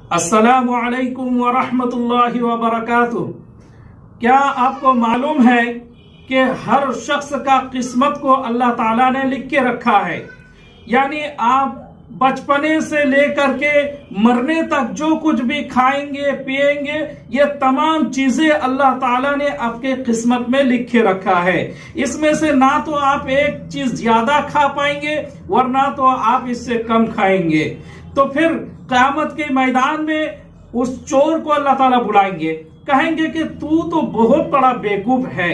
अस्सलामु अलैकुम वरहमतुल्लाहि वबरकातुह। क्या आपको मालूम है कि हर शख्स का किस्मत को अल्लाह ताला ने लिख के रखा है। यानी आप बचपने से लेकर के मरने तक जो कुछ भी खाएंगे पिएंगे, ये तमाम चीजें अल्लाह ताला ने आपके किस्मत में लिख के रखा है। इसमें से ना तो आप एक चीज ज्यादा खा पाएंगे, वरना तो आप इससे कम खाएंगे। तो फिर क़यामत के मैदान में उस चोर को अल्लाह ताला बुलाएंगे, कहेंगे कि तू तो बहुत बड़ा बेवकूफ है,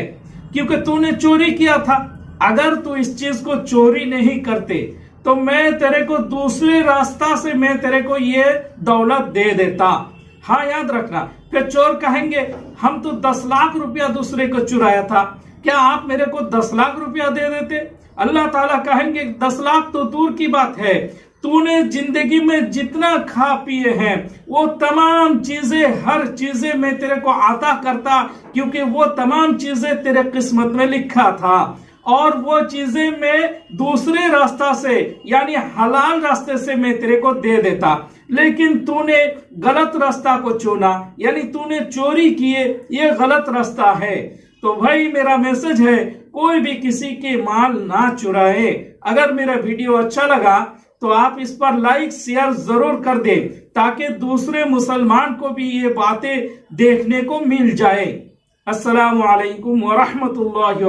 क्योंकि तूने चोरी किया था। अगर तू इस चीज को चोरी नहीं करते तो मैं तेरे को दूसरे रास्ता से मैं तेरे को ये दौलत दे देता। हाँ, याद रखना। फिर चोर कहेंगे, हम तो 10 लाख रुपया दूसरे को चुराया था, क्या आप मेरे को 10 लाख रुपया दे देते? अल्लाह ताला कहेंगे 10 लाख तो दूर की बात है, तूने जिंदगी में जितना खा पिए हैं वो तमाम चीजें, हर चीजें मैं तेरे को अता करता, क्योंकि वो तमाम चीजें तेरे किस्मत में लिखा था। और वो चीजें मैं दूसरे रास्ता से यानी हलाल रास्ते से मैं तेरे को दे देता, लेकिन तूने गलत रास्ता को चुना, यानी तूने चोरी किए, ये गलत रास्ता है। तो भाई मेरा मैसेज है, कोई भी किसी के माल ना चुराए। अगर मेरा वीडियो अच्छा लगा तो आप इस पर लाइक शेयर जरूर कर दें, ताकि दूसरे मुसलमान को भी ये बातें देखने को मिल जाए। अस्सलामु अलैकुम वरहमतुल्लाहि